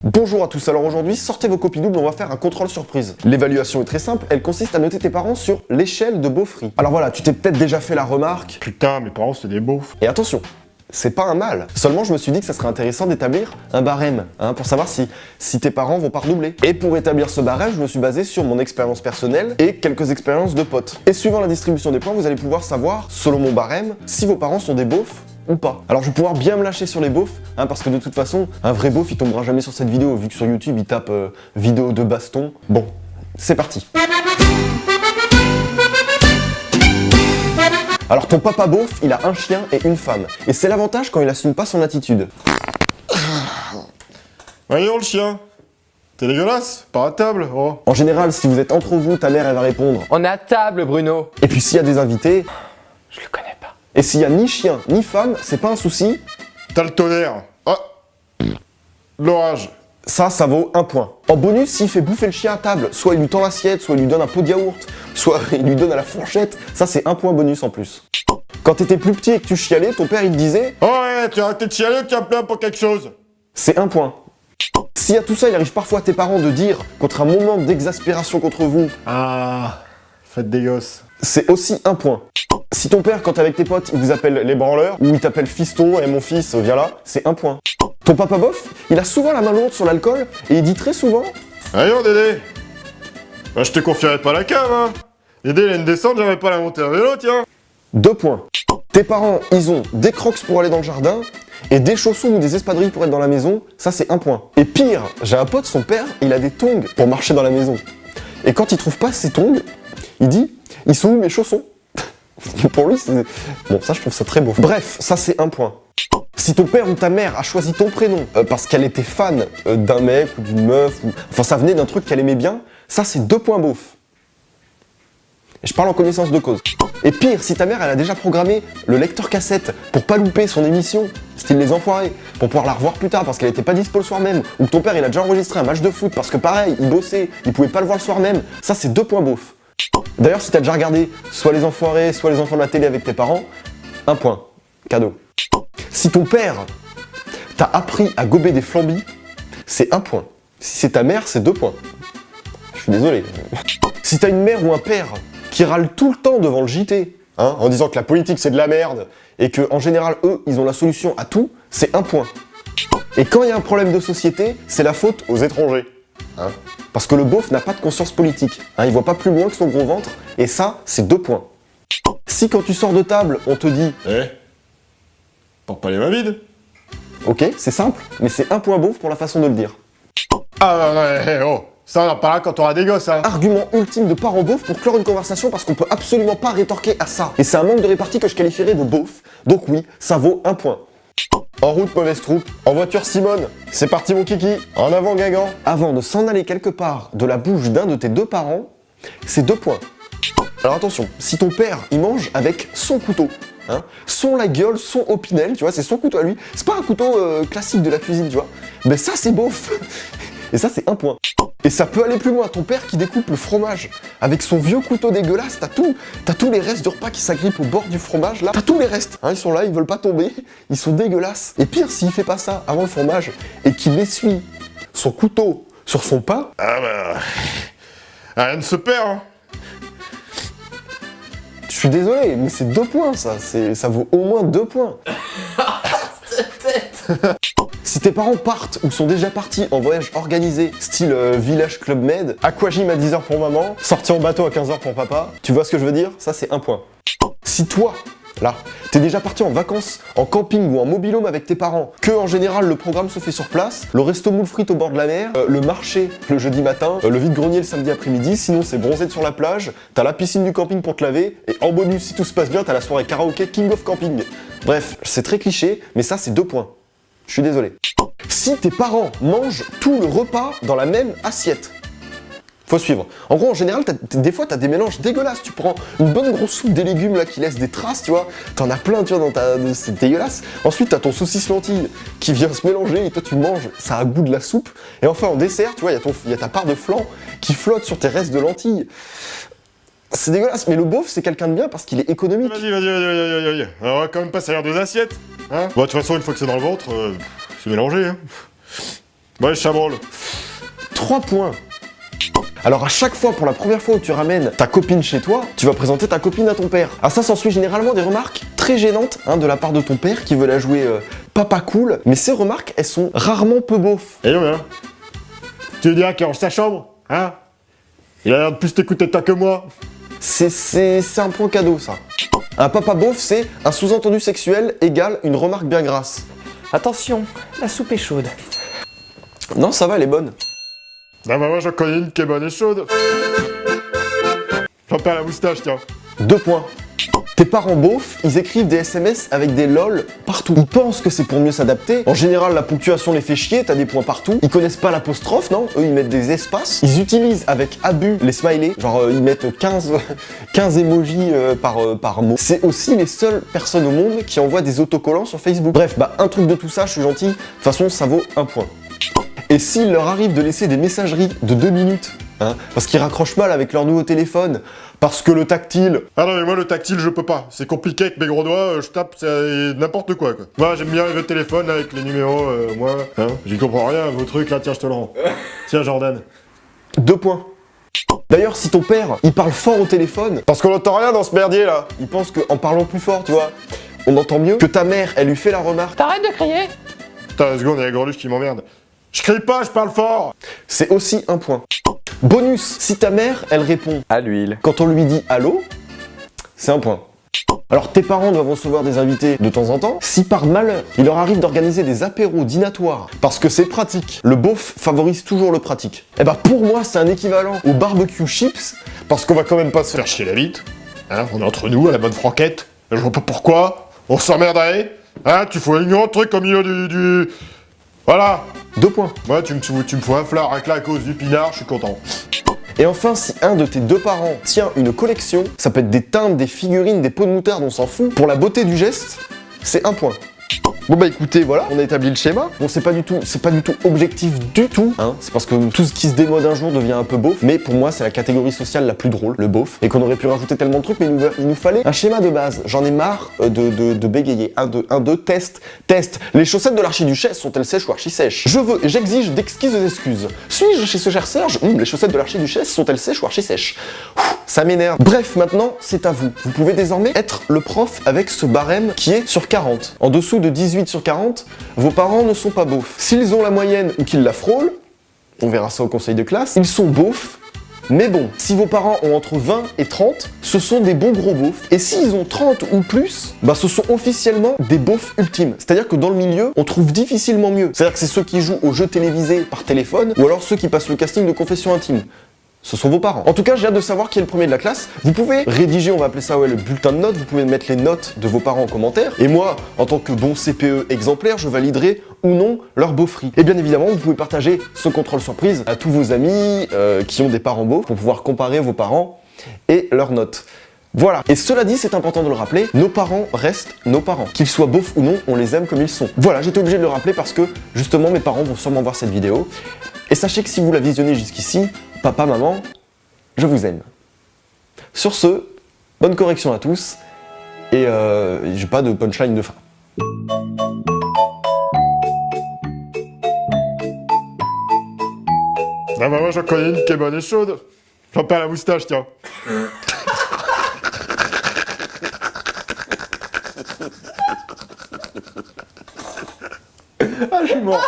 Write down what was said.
Bonjour à tous, alors aujourd'hui, sortez vos copies doubles, on va faire un contrôle surprise. L'évaluation est très simple, elle consiste à noter tes parents sur l'échelle de beaufry. Alors voilà, tu t'es peut-être déjà fait la remarque. Putain, mes parents c'est des beaufs. Et attention, c'est pas un mal. Seulement, je me suis dit que ça serait intéressant d'établir un barème, pour savoir si tes parents vont pas redoubler. Et pour établir ce barème, je me suis basé sur mon expérience personnelle et quelques expériences de potes. Et suivant la distribution des points, vous allez pouvoir savoir, selon mon barème, si vos parents sont des beaufs ou pas. Alors je vais pouvoir bien me lâcher sur les beaufs, parce que de toute façon, un vrai beauf il tombera jamais sur cette vidéo, vu que sur YouTube il tape vidéo de baston. Bon, c'est parti. Alors ton papa beauf, il a un chien et une femme. Et c'est l'avantage quand il assume pas son attitude. Voyons le chien. T'es dégueulasse, pas à table, oh. En général, si vous êtes entre vous, ta mère elle va répondre. On est à table, Bruno. Et puis s'il y a des invités, Je le connais pas. et s'il y a ni chien ni femme, c'est pas un souci. T'as le tonnerre. Ah. L'orage. Ça vaut un point. En bonus, s'il fait bouffer le chien à table, soit il lui tend l'assiette, soit il lui donne un pot de yaourt, soit il lui donne à la fourchette, ça c'est un point bonus en plus. Quand t'étais plus petit et que tu chialais, ton père il te disait Oh ouais, tu as arrêté de chialer ou tu as plaint pour quelque chose? c'est un point. Si à tout ça il arrive parfois à tes parents de dire, contre un moment d'exaspération contre vous, Ah, faites des gosses. c'est aussi un point. Si ton père, quand t'es avec tes potes, il vous appelle les branleurs, ou il t'appelle fiston, et mon fils, viens là, c'est un point. Ton papa bof, il a souvent la main lourde sur l'alcool, et il dit très souvent Voyons Dédé. Bah, je te confierai pas la cave, hein. Dédé, il a une descente, j'avais pas la montée à vélo, tiens. 2 points. Tes parents, ils ont des crocs pour aller dans le jardin, et des chaussons ou des espadrilles pour être dans la maison, ça c'est un point. Et pire, j'ai un pote, son père, il a des tongs pour marcher dans la maison. Et quand il trouve pas ses tongs, il dit, ils sont où mes chaussons? Pour lui, c'est... Bon, ça je trouve ça très beau. Bref, ça c'est un point. Si ton père ou ta mère a choisi ton prénom parce qu'elle était fan d'un mec ou d'une meuf, enfin ça venait d'un truc qu'elle aimait bien, ça c'est 2 points beauf. Et je parle en connaissance de cause. Et pire, si ta mère elle a déjà programmé le lecteur cassette pour pas louper son émission, style Les Enfoirés, pour pouvoir la revoir plus tard parce qu'elle était pas dispo le soir même, ou que ton père il a déjà enregistré un match de foot parce que pareil, il bossait, il pouvait pas le voir le soir même, ça c'est 2 points beauf. D'ailleurs, si t'as déjà regardé soit Les Enfoirés, soit Les Enfants de la télé avec tes parents, 1 point. Cadeau. Si ton père t'a appris à gober des flambis, c'est 1 point. Si c'est ta mère, c'est 2 points. Je suis désolé. Si t'as une mère ou un père qui râle tout le temps devant le JT, en disant que la politique c'est de la merde, et que en général, eux, ils ont la solution à tout, c'est 1 point. Et quand il y a un problème de société, c'est la faute aux étrangers. Parce que le beauf n'a pas de conscience politique. Il voit pas plus loin que son gros ventre, et ça, c'est 2 points. Si quand tu sors de table, on te dit Eh, porte pas les mains vides. ok, c'est simple, mais c'est 1 point beauf pour la façon de le dire. Ah ouais, oh. Ça on en parlera quand t'auras des gosses, hein. Argument ultime de parent beauf pour clore une conversation parce qu'on peut absolument pas rétorquer à ça. Et c'est un manque de répartie que je qualifierais de beauf, donc oui, ça vaut 1 point. En route, mauvaise troupe. En voiture, Simone. C'est parti, mon kiki. En avant, Guingamp. Avant de s'en aller quelque part de la bouche d'un de tes 2 parents, c'est 2 points. Alors attention, si ton père, il mange avec son couteau, son la gueule, son opinel, tu vois, c'est son couteau à lui. C'est pas un couteau classique de la cuisine, tu vois. Mais ça, c'est beauf. Et ça, c'est 1 point. Et ça peut aller plus loin. Ton père qui découpe le fromage avec son vieux couteau dégueulasse, t'as tous les restes du repas qui s'agrippent au bord du fromage, là. T'as tous les restes. Ils sont là, ils veulent pas tomber. Ils sont dégueulasses. Et pire, s'il fait pas ça avant le fromage et qu'il essuie son couteau sur son pain. Ah bah... rien ne se perd, hein. Je suis désolé, mais c'est 2 points, ça. Ça vaut au moins 2 points. Si tes parents partent ou sont déjà partis en voyage organisé, style Village Club Med, aquagym à 10h pour maman, sortie en bateau à 15h pour papa, tu vois ce que je veux dire? Ça, c'est 1 point. Si toi, là, t'es déjà parti en vacances, en camping ou en mobil-home avec tes parents, que en général le programme se fait sur place, le resto moule frites au bord de la mer, le marché le jeudi matin, le vide-grenier le samedi après-midi, sinon c'est bronzé sur la plage, t'as la piscine du camping pour te laver, et en bonus, si tout se passe bien, t'as la soirée karaoké King of Camping. Bref, c'est très cliché, mais ça c'est 2 points. Je suis désolé. Si tes parents mangent tout le repas dans la même assiette, faut suivre. En gros, en général, des fois, t'as des mélanges dégueulasses. Tu prends une bonne grosse soupe des légumes là qui laisse des traces, tu vois. T'en as plein, tu vois, c'est dégueulasse. Ensuite, t'as ton saucisse lentille qui vient se mélanger et toi, tu manges, ça a goût de la soupe. Et enfin, en dessert, tu vois, il y a ta part de flan qui flotte sur tes restes de lentilles. C'est dégueulasse, mais le beauf, c'est quelqu'un de bien parce qu'il est économique. Vas-y. On va quand même pas salir 2 assiettes, hein. Bon, de toute façon, une fois que c'est dans le ventre, c'est mélangé, hein. Ouais, chabrol. 3 points. Alors à chaque fois, pour la première fois où tu ramènes ta copine chez toi, tu vas présenter ta copine à ton père. Ah ça s'ensuit généralement des remarques très gênantes de la part de ton père qui veut la jouer papa cool. Mais ces remarques, elles sont rarement peu beaufs. Et non, hein. Tu veux dire qu'il range sa chambre, hein? Il a l'air de plus t'écouter de toi que moi. C'est un point cadeau ça. Un papa beauf, c'est un sous-entendu sexuel égale une remarque bien grasse. Attention, la soupe est chaude. Non, ça va, elle est bonne. Ah bah moi j'en connais une qui est bonne et chaude. J'en perds la moustache, tiens. 2 points. Tes parents beaufs, ils écrivent des SMS avec des lol partout. Ils pensent que c'est pour mieux s'adapter. En général, la ponctuation les fait chier, t'as des points partout. Ils connaissent pas l'apostrophe, non? Eux, ils mettent des espaces. Ils utilisent avec abus les smileys. Genre, ils mettent 15 emojis par mot. C'est aussi les seules personnes au monde qui envoient des autocollants sur Facebook. Bref, bah, un truc de tout ça, je suis gentil. De toute façon, ça vaut 1 point. Et s'il leur arrive de laisser des messageries de 2 minutes, parce qu'ils raccrochent mal avec leur nouveau téléphone, parce que le tactile... Ah non mais moi le tactile je peux pas. C'est compliqué avec mes gros doigts, je tape, c'est n'importe quoi. Moi j'aime bien le téléphone avec les numéros, moi. J'y comprends rien, vos trucs là, tiens je te le rends. Tiens Jordan. 2 points. D'ailleurs, si ton père, il parle fort au téléphone, parce qu'on n'entend rien dans ce merdier là, il pense qu'en parlant plus fort, tu vois, on entend mieux, que ta mère, elle lui fait la remarque, T'arrêtes de crier? Putain, une seconde, il y a la greluche qui m'emmerde. Je crie pas, je parle fort. c'est aussi 1 point. Bonus, si ta mère, elle répond À l'huile. quand on lui dit allô, c'est 1 point. Alors tes parents doivent recevoir des invités de temps en temps. Si par malheur, il leur arrive d'organiser des apéros dînatoires, parce que c'est pratique, le beauf favorise toujours le pratique. Eh bah pour moi, c'est un équivalent au barbecue chips, parce qu'on va quand même pas se faire chier la bite. On est entre nous, à la bonne franquette. Je vois pas pourquoi. On s'emmerderait. Tu fous un grand truc au milieu du... Voilà. 2 points. Moi, tu me fous un flard avec là à cause du pinard, je suis content. Et enfin, si un de tes 2 parents tient une collection, ça peut être des timbres, des figurines, des pots de moutarde, on s'en fout, pour la beauté du geste, c'est 1 point. Bon bah écoutez, voilà, on a établi le schéma. Bon, c'est pas du tout objectif du tout, c'est parce que tout ce qui se démode un jour devient un peu beauf, mais pour moi c'est la catégorie sociale la plus drôle, le beauf, et qu'on aurait pu rajouter tellement de trucs, mais il nous fallait un schéma de base. J'en ai marre de bégayer. 1, 2, test. Les chaussettes de l'archiduchesse sont-elles sèches ou archi-sèches? J'exige d'exquises excuses. Suis-je chez ce cher Serge? Les chaussettes de l'archiduchesse sont-elles sèches ou archi-sèches? Ça m'énerve. Bref, maintenant, c'est à vous. Vous pouvez désormais être le prof avec ce barème qui est sur 40. En dessous de 18 sur 40, vos parents ne sont pas beaufs. S'ils ont la moyenne ou qu'ils la frôlent, on verra ça au conseil de classe, ils sont beaufs, mais bon. Si vos parents ont entre 20 et 30, ce sont des bons gros beaufs. Et s'ils ont 30 ou plus, bah ce sont officiellement des beaufs ultimes. C'est-à-dire que dans le milieu, on trouve difficilement mieux. C'est-à-dire que c'est ceux qui jouent aux jeux télévisés par téléphone, ou alors ceux qui passent le casting de confession intime. Ce sont vos parents. En tout cas, j'ai hâte de savoir qui est le premier de la classe. Vous pouvez rédiger, on va appeler ça le bulletin de notes, vous pouvez mettre les notes de vos parents en commentaire. Et moi, en tant que bon CPE exemplaire, je validerai ou non leur beaufrie. Et bien évidemment, vous pouvez partager ce contrôle surprise à tous vos amis qui ont des parents beaufs pour pouvoir comparer vos parents et leurs notes. Voilà. Et cela dit, c'est important de le rappeler, nos parents restent nos parents. Qu'ils soient beaufs ou non, on les aime comme ils sont. Voilà, j'étais obligé de le rappeler parce que, justement, mes parents vont sûrement voir cette vidéo. Et sachez que si vous la visionnez jusqu'ici, papa, maman, je vous aime. Sur ce, bonne correction à tous, et j'ai pas de punchline de fin. Ah bah moi j'en connais une qui est bonne et chaude. J'en perds la moustache, tiens. Ah, je suis mort.